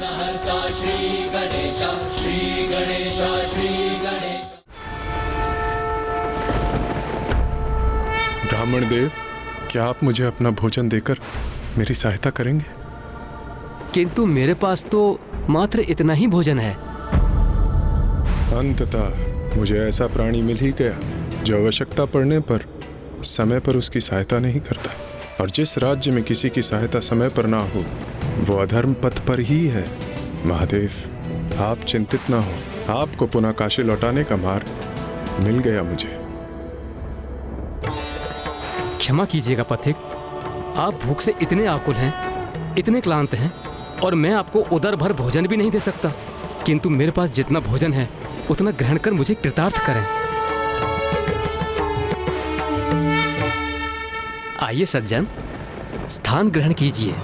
विघ्नहर्ता श्री गणेश, श्री गणेश, श्री गणेश। ब्राह्मण देव, क्या आप मुझे अपना भोजन देकर मेरी सहायता करेंगे? किंतु मेरे पास तो मात्र इतना ही भोजन है। अंततः मुझे ऐसा प्राणी मिल ही गया जो आवश्यकता पड़ने पर समय पर उसकी सहायता नहीं करता। और जिस राज्य में किसी की सहायता समय पर ना हो वो अधर्म पथ पर ही है। महादेव, आप चिंतित ना हो, आपको पुनः काशी लौटाने का मार्ग मिल गया मुझे। क्षमा कीजिएगा पथिक, आप भूख से इतने आकुल हैं, इतने क्लांत हैं, और मैं आपको उदर भर भोजन भी नहीं दे सकता। किंतु मेरे पास जितना भोजन है उतना ग्रहण कर मुझे कृतार्थ करें। आइए सज्जन, स्थान ग्रहण कीजिए।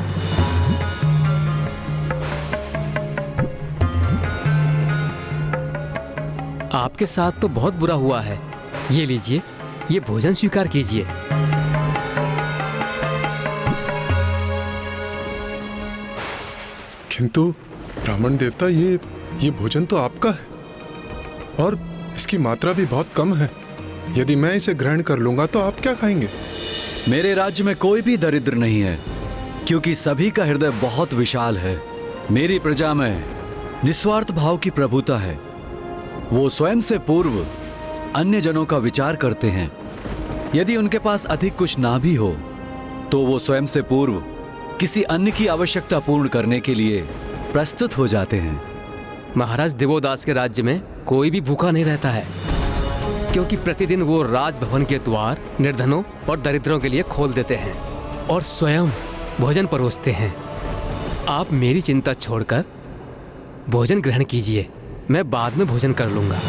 आपके साथ तो बहुत बुरा हुआ है। ये लीजिए, ये भोजन स्वीकार कीजिए। किंतु ब्राह्मण देवता, ये भोजन तो आपका है और इसकी मात्रा भी बहुत कम है। यदि मैं इसे ग्रहण कर लूंगा तो आप क्या खाएंगे? मेरे राज्य में कोई भी दरिद्र नहीं है, क्योंकि सभी का हृदय बहुत विशाल है। मेरी प्रजा में निस्वार्थ भाव की प्रभुता है। वो स्वयं से पूर्व अन्य जनों का विचार करते हैं। यदि उनके पास अधिक कुछ ना भी हो तो वो स्वयं से पूर्व किसी अन्य की आवश्यकता पूर्ण करने के लिए प्रस्तुत हो जाते हैं। महाराज दिवोदास के राज्य में कोई भी भूखा नहीं रहता है, क्योंकि प्रतिदिन वो राजभवन के द्वार निर्धनों और दरिद्रों के लिए खोल देते हैं और स्वयं भोजन परोसते हैं। आप मेरी चिंता छोड़कर भोजन ग्रहण कीजिए, मैं बाद में भोजन कर लूंगा।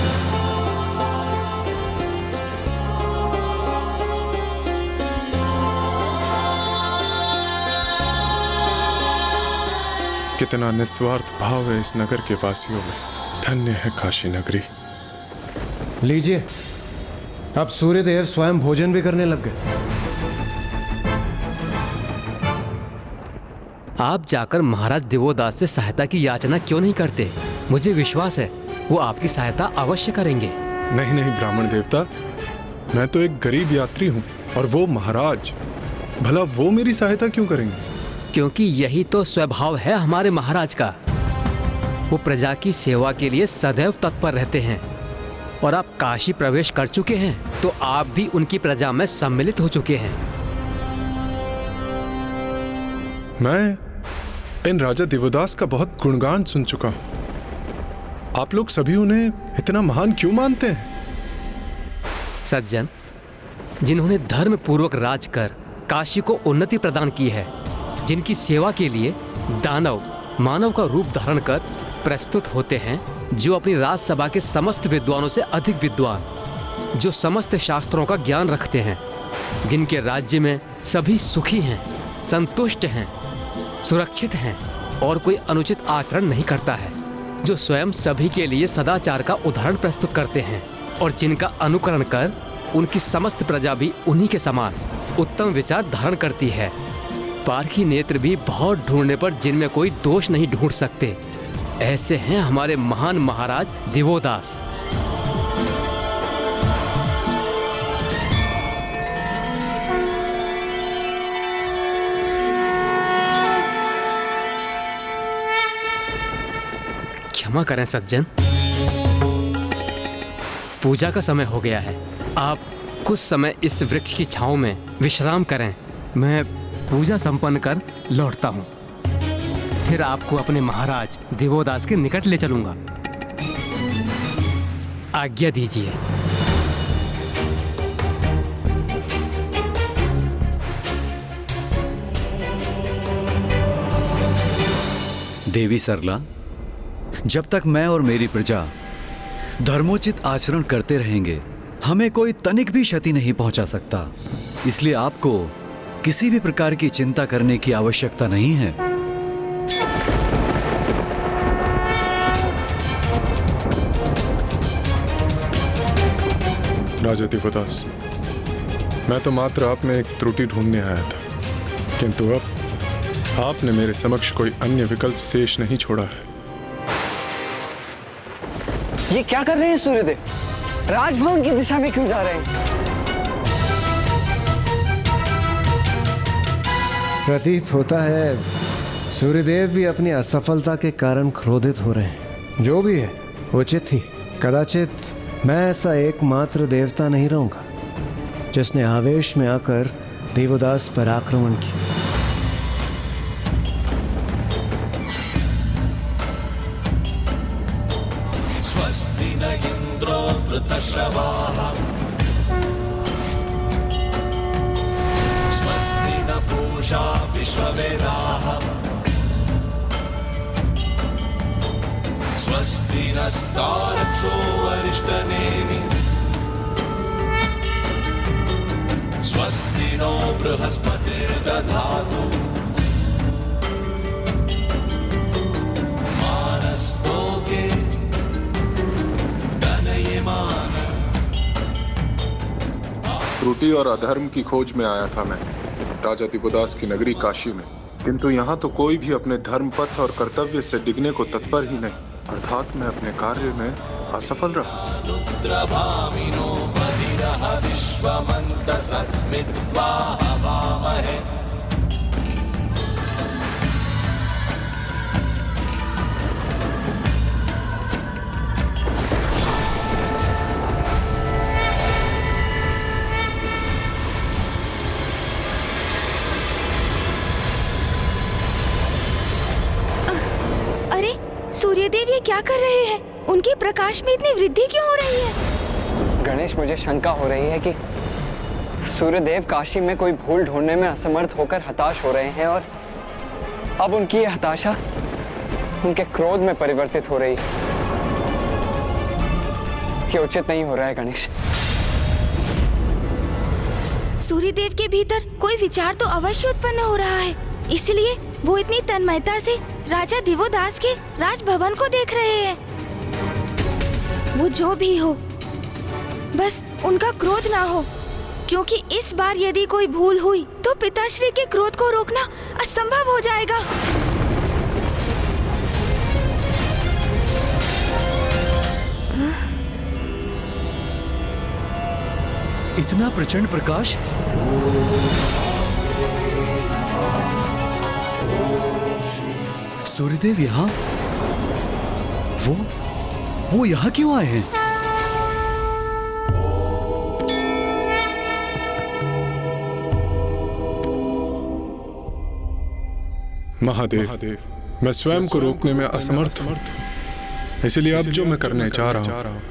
कितना निस्वार्थ भाव है इस नगर के वासियों में। धन्य है काशी नगरी। लीजिए, अब सूर्यदेव स्वयं भोजन भी करने लग गए। आप जाकर महाराज दिवोदास से सहायता की याचना क्यों नहीं करते? मुझे विश्वास है वो आपकी सहायता अवश्य करेंगे। नहीं नहीं ब्राह्मण देवता, मैं तो एक गरीब यात्री हूँ और वो महाराज, भला वो मेरी सहायता क्यों करेंगे? क्योंकि यही तो स्वभाव है हमारे महाराज का। वो प्रजा की सेवा के लिए सदैव तत्पर रहते हैं। और आप काशी प्रवेश कर चुके हैं तो आप भी उनकी प्रजा में सम्मिलित हो चुके हैं। मैं इन राजा दिवोदास का बहुत गुणगान सुन चुका हूं। आप लोग सभी उन्हें इतना महान क्यों मानते हैं? सज्जन, जिन्होंने धर्म पूर्वक राज कर काशी को उन्नति प्रदान की है, जिनकी सेवा के लिए दानव मानव का रूप धारण कर प्रस्तुत होते हैं, जो अपनी राजसभा के समस्त विद्वानों से अधिक विद्वान, जो समस्त शास्त्रों का ज्ञान रखते हैं, जिनके राज्य में सभी सुखी हैं, संतुष्ट हैं, सुरक्षित हैं और कोई अनुचित आचरण नहीं करता है, जो स्वयं सभी के लिए सदाचार का उदाहरण प्रस्तुत करते हैं और जिनका अनुकरण कर उनकी समस्त प्रजा भी उन्हीं के समान उत्तम विचार धारण करती है। पारखी नेत्र भी बहुत ढूंढने पर जिनमें कोई दोष नहीं ढूंढ सकते, ऐसे हैं हमारे महान महाराज दिवोदास। क्षमा करें सज्जन, पूजा का समय हो गया है। आप कुछ समय इस वृक्ष की छांव में विश्राम करें। मैं पूजा संपन्न कर लौटता हूँ, फिर आपको अपने महाराज दिवोदास के निकट ले चलूंगा। आज्ञा दीजिए। देवी सरला, जब तक मैं और मेरी प्रजा धर्मोचित आचरण करते रहेंगे, हमें कोई तनिक भी क्षति नहीं पहुंचा सकता। इसलिए आपको किसी भी प्रकार की चिंता करने की आवश्यकता नहीं है। राजा दिवोदास, मैं तो मात्र आप में एक त्रुटि ढूंढने आया था, किंतु अब आपने मेरे समक्ष कोई अन्य विकल्प शेष नहीं छोड़ा है। ये क्या कर रहे हैं सूर्यदेव? राजभवन की दिशा में क्यों जा रहे हैं? प्रतीत होता है सूर्यदेव भी अपनी असफलता के कारण क्रोधित हो रहे हैं। जो भी है उचित ही। कदाचित मैं ऐसा एकमात्र देवता नहीं रहूंगा जिसने आवेश में आकर देवदास पर आक्रमण किया। स्वस्ति न इंद्रो वृतश्रवाः स्वस्ति न पूषा विश्ववेदाः स्वस्ति नस्तारक्षो अरिष्टनेमिः स्वस्ति नो बृहस्पतिर्दधातु मानस्तोके गणयमान। त्रुटि और अधर्म की खोज में आया था मैं राजा दिवोदास की नगरी काशी में, किंतु यहाँ तो कोई भी अपने धर्म पथ और कर्तव्य से डिगने को तत्पर ही नहीं, अर्थात मैं अपने कार्य में असफल रहा। रुद्रभामिनो बधिरः विश्वमन्तसस्मित्वा हवामहे। अरे सूर्यदेव ये क्या कर रहे हैं? उनके प्रकाश में इतनी वृद्धि क्यों हो रही है? गणेश, मुझे शंका हो रही है कि सूर्यदेव काशी में कोई भूल ढूंढने में असमर्थ होकर हताश हो रहे हैं और अब उनकी यह हताशा उनके क्रोध में परिवर्तित हो रही है। ये उचित नहीं हो रहा है गणेश। सूर्यदेव के भीतर कोई विचार तो अवश्य उत्पन्न हो रहा है, इसलिए वो इतनी तन्मयता से राजा दिवोदास के राजभवन को देख रहे हैं। वो जो भी हो, बस उनका क्रोध ना हो, क्योंकि इस बार यदि कोई भूल हुई तो पिताश्री के क्रोध को रोकना असंभव हो जाएगा। इतना प्रचंड प्रकाश! सूर्यदेव यहाँ? वो यहाँ क्यों आए हैं? महादेव, मैं स्वयं को रोकने में असमर्थ हूँ, इसलिए अब जो मैं करने जा रहा हूँ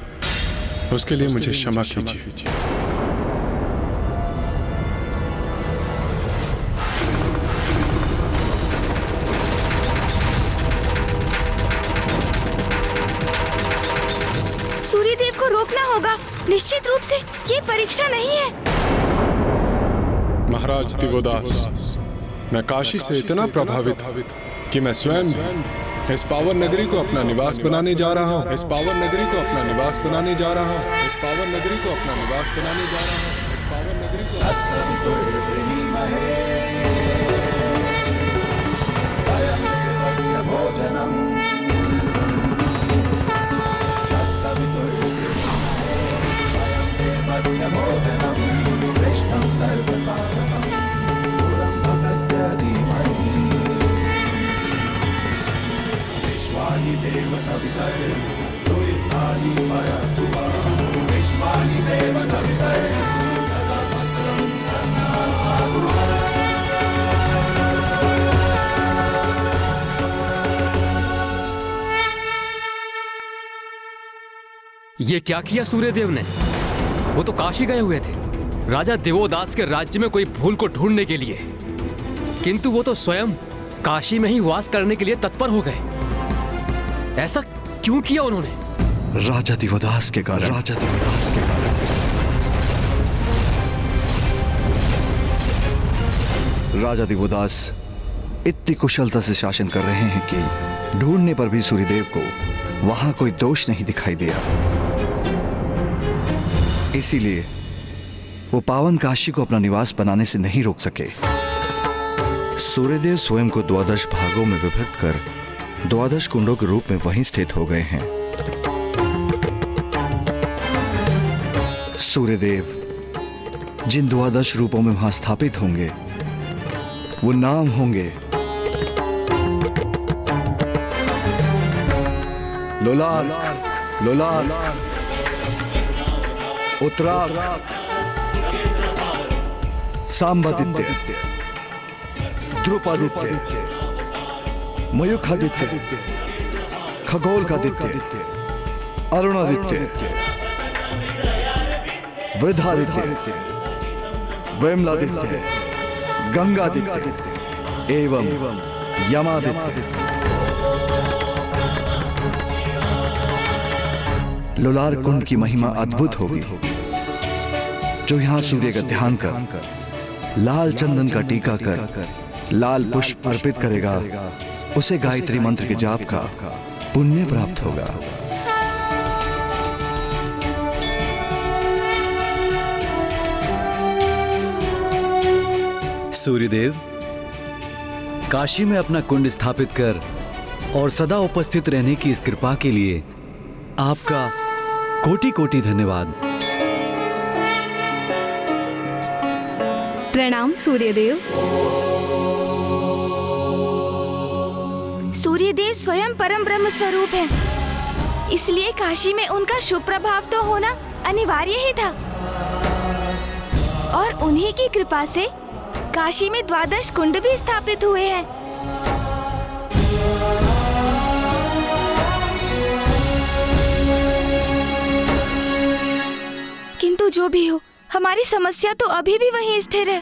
उसके लिए मुझे क्षमा कीजिए। सूर्यदेव को रोकना होगा। निश्चित रूप से ये परीक्षा नहीं है। महाराज दिवोदास, मैं काशी से इतना प्रभावित हूँ कि मैं स्वयं इस पावन नगरी को अपना निवास बनाने जा रहा हूँ। इस पावन नगरी को अपना निवास बनाने जा रहा हूँ। इस पावन नगरी को अपना निवास बनाने जा रहा हूँ। इस पावन नगरी को ये क्या किया सूर्यदेव ने? वो तो काशी गए हुए थे राजा दिवोदास के राज्य में कोई भूल को ढूंढने के लिए, किंतु वो तो स्वयं काशी में ही वास करने के लिए तत्पर हो गए। ऐसा क्यों किया उन्होंने? राजा दिवोदास के कारण। राजा दिवोदास इतनी कुशलता से शासन कर रहे हैं कि ढूंढने पर भी सूर्यदेव को वहां कोई दोष नहीं दिखाई दिया। इसीलिए वो पावन काशी को अपना निवास बनाने से नहीं रोक सके। सूर्यदेव स्वयं को 12 भागों में विभक्त कर 12 कुंडों के रूप में वहीं स्थित हो गए हैं। सूर्यदेव जिन 12 रूपों में वहां स्थापित होंगे वो नाम होंगे लोलाल, लोलाल, उत्तराग, सांबादित्य, ध्रुपादित्य, मयूखादित्य, खगोलकादित्य, अरुणादित्य, वृद्धादित्य, वैमलादित्य, गंगादित्य एवं यमादित्य। लोलार कुंड की महिमा अद्भुत होगी। जो यहाँ सूर्य का ध्यान कर लाल चंदन का टीका कर लाल पुष्प अर्पित करेगा उसे गायत्री मंत्र के जाप का पुण्य प्राप्त होगा। सूर्यदेव, काशी में अपना कुंड स्थापित कर और सदा उपस्थित रहने की इस कृपा के लिए आपका कोटि कोटि धन्यवाद। प्रणाम सूर्यदेव। सूर्यदेव स्वयं परम ब्रह्म स्वरूप हैं, इसलिए काशी में उनका शुभ प्रभाव तो होना अनिवार्य ही था। और उन्हीं की कृपा से काशी में 12 कुंड भी स्थापित हुए हैं। किंतु जो भी हो, हमारी समस्या तो अभी भी वहीं स्थिर है।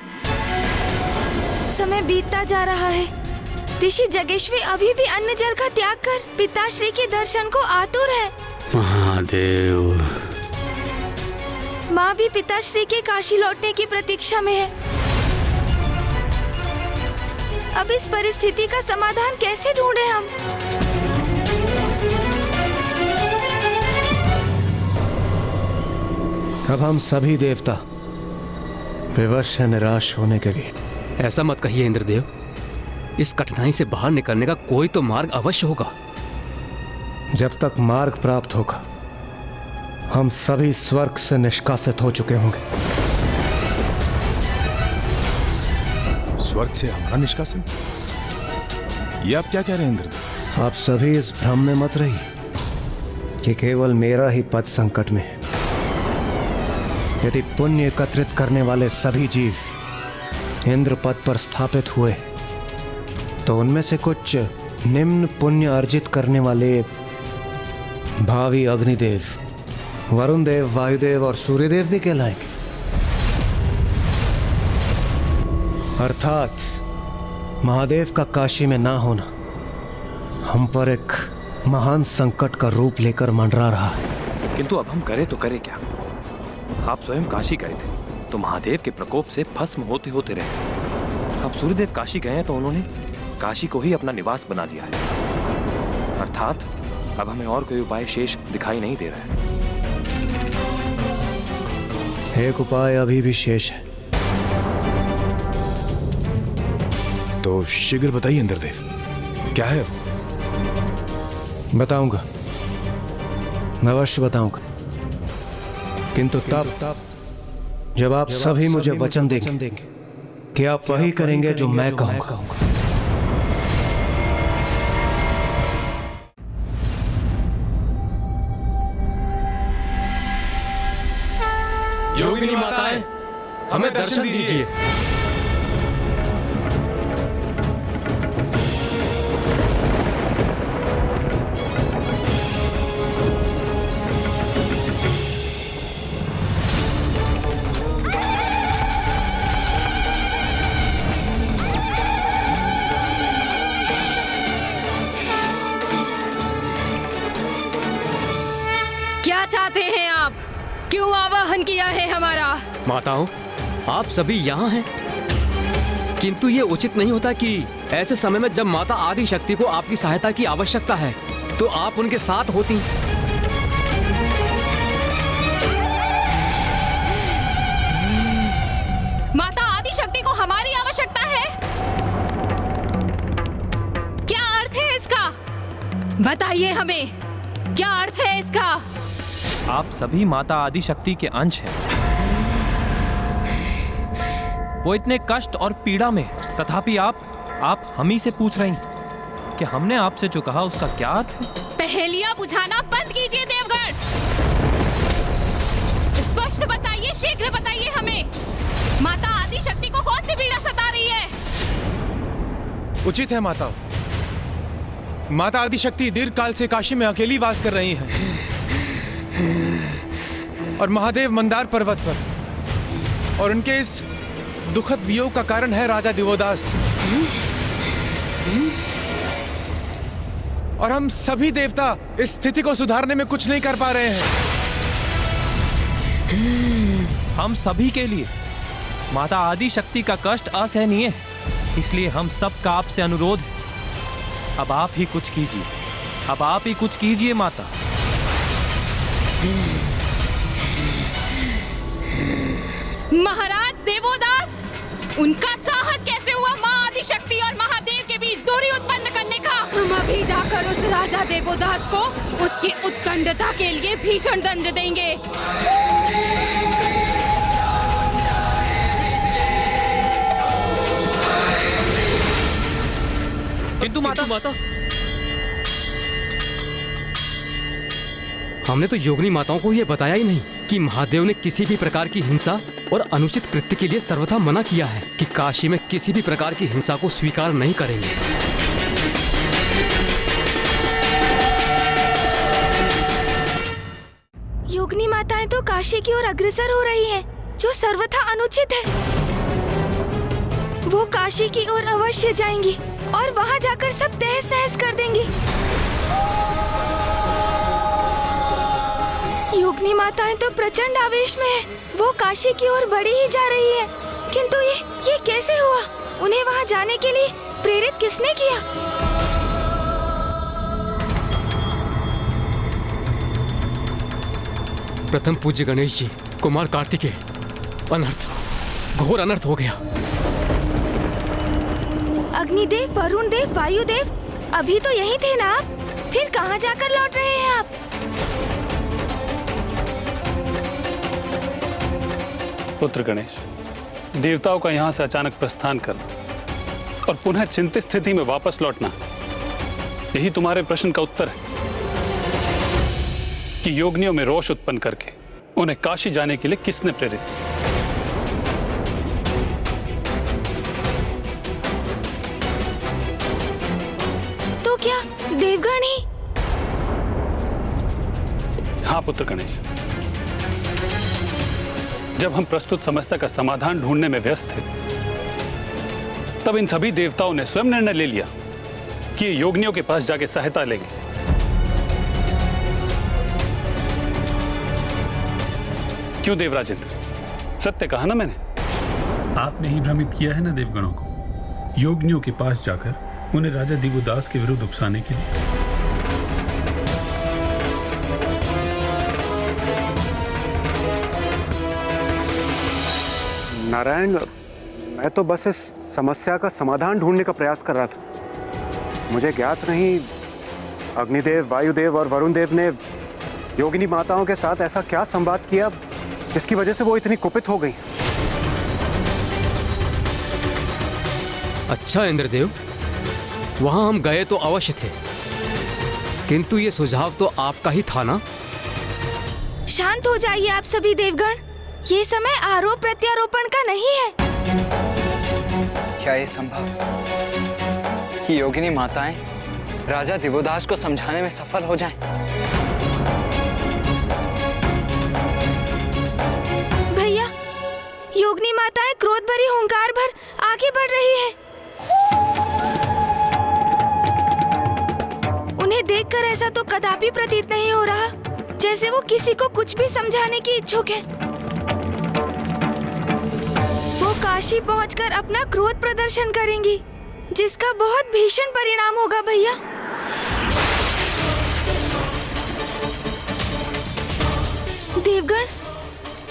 समय बीतता जा रहा है। ऋषि जगेश्वी अभी भी अन्न जल का त्याग कर पिताश्री के दर्शन को आतुर है। महादेव। माँ भी पिताश्री के काशी लौटने की प्रतीक्षा में है। अब इस परिस्थिति का समाधान कैसे ढूंढे हम? अब हम सभी देवता विवश हैं निराश होने के लिए। ऐसा मत कहिए इंद्रदेव। इस कठिनाई से बाहर निकलने का कोई तो मार्ग अवश्य होगा। जब तक मार्ग प्राप्त होगा हम सभी स्वर्ग से निष्कासित हो चुके होंगे। स्वर्ग से हमारा निष्कासन? ये आप क्या कह रहे हैं इंद्रदेव? आप सभी इस भ्रम में मत रहिए कि केवल मेरा ही पद संकट में है। यदि पुण्य एकत्रित करने वाले सभी जीव इंद्र पद पर स्थापित हुए तो उनमें से कुछ निम्न पुण्य अर्जित करने वाले भावी अग्निदेव, वरुण देव, वायुदेव और सूर्यदेव भी कहलाएंगे। अर्थात महादेव का काशी में ना होना हम पर एक महान संकट का रूप लेकर मंडरा रहा है। किंतु अब हम करें तो करें क्या? आप स्वयं काशी गए थे तो महादेव के प्रकोप से भस्म होते होते रहे। अब सूर्यदेव काशी गए हैं तो उन्होंने काशी को ही अपना निवास बना लिया है। अर्थात अब हमें और कोई उपाय शेष दिखाई नहीं दे रहा है। एक उपाय अभी भी शेष है। तो शीघ्र बताइए इंद्रदेव, क्या है वो? बताऊंगा, मैं अवश्य बताऊंगा, किंतु तब जब आप सभी मुझे वचन देंगे कि आप वही करेंगे जो मैं कहूंगा। योगिनी माताएं, हमें दर्शन दीजिए। क्या चाहते हैं आप? क्यों आवाहन किया है हमारा? माताओं, आप सभी यहाँ हैं, किंतु ये उचित नहीं होता कि ऐसे समय में जब माता आदि शक्ति को आपकी सहायता की आवश्यकता है तो आप उनके साथ होती। माता आदि शक्ति को हमारी आवश्यकता है बताइए हमें, क्या अर्थ है इसका? आप सभी माता आदिशक्ति के अंश हैं। वो इतने कष्ट और पीड़ा में, तथापि आप हम ही से पूछ रही कि हमने आपसे जो कहा उसका क्या अर्थ है? पहेलियां बुझाना बंद कीजिए देवगण। स्पष्ट बताइए, शीघ्र बताइए हमें, माता आदिशक्ति को कौन सी पीड़ा सता रही है? उचित है माता। माता आदिशक्ति दीर्घ काल से काशी में अकेली वास कर रही हैं और महादेव मंदार पर्वत पर, और उनके इस दुखद वियोग का कारण है राजा दिवोदास। और हम सभी देवता इस स्थिति को सुधारने में कुछ नहीं कर पा रहे हैं। हम सभी के लिए माता आदिशक्ति का कष्ट असहनीय है, इसलिए हम सबका आपसे अनुरोध है, अब आप ही कुछ कीजिए, अब आप ही कुछ कीजिए माता। महाराज देवोदास, उनका साहस कैसे हुआ माँ आदिशक्ति और महादेव के बीच दूरी उत्पन्न करने का? हम अभी जाकर उस राजा देवोदास को उसकी उत्कंठता के लिए भीषण दंड देंगे। किंतु माता, हमने तो योगिनी माताओं को यह बताया ही नहीं कि महादेव ने किसी भी प्रकार की हिंसा और अनुचित कृत्य के लिए सर्वथा मना किया है, कि काशी में किसी भी प्रकार की हिंसा को स्वीकार नहीं करेंगे। योगिनी माताएं तो काशी की ओर अग्रसर हो रही हैं, जो सर्वथा अनुचित है। वो काशी की ओर अवश्य जाएंगी और वहां जाकर सब तहस नहस कर देंगी। योगिनी माताएं तो प्रचंड आवेश में है, वो काशी की ओर बढ़ी ही जा रही है। किंतु ये कैसे हुआ? उन्हें वहां जाने के लिए प्रेरित किसने किया? प्रथम पूज्य गणेश जी, कुमार कार्तिकेय, अनर्थ, घोर अनर्थ हो गया। अग्निदेव, वरुण देव, वायुदेव, अभी तो यही थे ना आप? फिर कहाँ जाकर लौट रहे हैं आप? पुत्र गणेश, देवताओं का यहाँ से अचानक प्रस्थान करना और पुनः चिंतित स्थिति में वापस लौटना, यही तुम्हारे प्रश्न का उत्तर है कि योगिनियों में रोष उत्पन्न करके उन्हें काशी जाने के लिए किसने प्रेरित किया। तो क्या देवगण ही? हाँ पुत्र गणेश, जब हम प्रस्तुत समस्या का समाधान ढूंढने में व्यस्त थे, तब इन सभी देवताओं ने स्वयं निर्णय ले लिया कि ये योगिनियों के पास जाके सहायता लेंगे। क्यों देवराजेंद्र, सत्य कहा ना मैंने? आपने ही भ्रमित किया है ना देवगणों को, योगिनियों के पास जाकर उन्हें राजा दिवोदास के विरुद्ध उकसाने के लिए। नारायण, मैं तो बस इस समस्या का समाधान ढूंढने का प्रयास कर रहा था। मुझे ज्ञात नहीं अग्निदेव, वायुदेव और वरुण देव ने योगिनी माताओं के साथ ऐसा क्या संवाद किया जिसकी वजह से वो इतनी कुपित हो गई। अच्छा इंद्रदेव, वहां हम गए तो अवश्य थे, किंतु ये सुझाव तो आपका ही था ना? शांत हो जाइए आप सभी देवगण, ये समय आरोप प्रत्यारोपण का नहीं है। क्या ये संभव कि योगिनी माताएं राजा दिवोदास को समझाने में सफल हो जाएं? भैया, योगिनी माताएं क्रोध भरी हुंकार भर आगे बढ़ रही है। उन्हें देखकर ऐसा तो कदापि प्रतीत नहीं हो रहा जैसे वो किसी को कुछ भी समझाने की इच्छुक है। वो काशी पहुंचकर अपना क्रोध प्रदर्शन करेंगी, जिसका बहुत भीषण परिणाम होगा भैया। देवगण,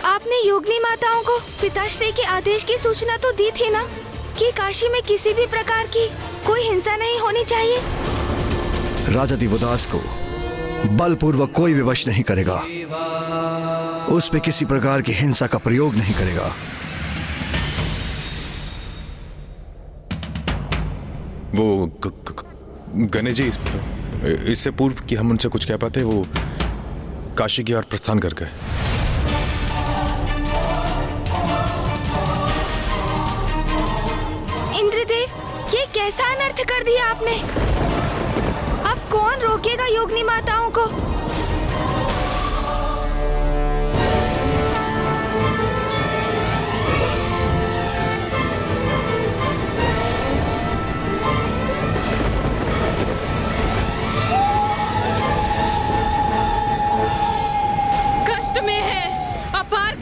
आपने योगिनी माताओं को पिताश्री के आदेश की सूचना तो दी थी ना कि काशी में किसी भी प्रकार की कोई हिंसा नहीं होनी चाहिए। राजा दिवोदास को बलपूर्वक कोई विवश नहीं करेगा, उस पे किसी प्रकार की हिंसा का प्रयोग नहीं करेगा। वो गणेश जी, इससे पूर्व कि हम उनसे कुछ कह पाते, वो काशी की ओर प्रस्थान कर गए। इंद्रदेव, ये कैसा अनर्थ कर दिया आपने? अब कौन रोकेगा योगिनी माताओं को?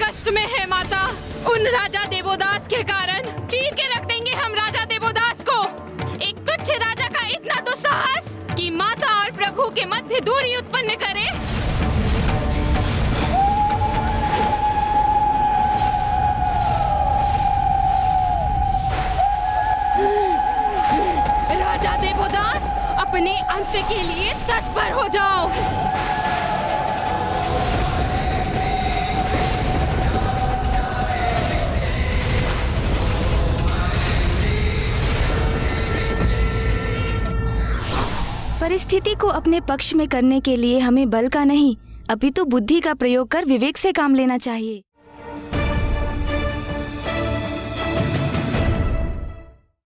कष्ट में है माता। उन राजा देवोदास के कारण चीर के रख देंगे हम राजा देवोदास को। एक तुच्छ राजा का इतना दुस्साहस कि माता और प्रभु के मध्य दूरी उत्पन्न करे। राजा देवोदास, अपने अंत के लिए तत्पर हो जाओ। परिस्थिति को अपने पक्ष में करने के लिए हमें बल का नहीं, अपितु बुद्धि का प्रयोग कर विवेक से काम लेना चाहिए।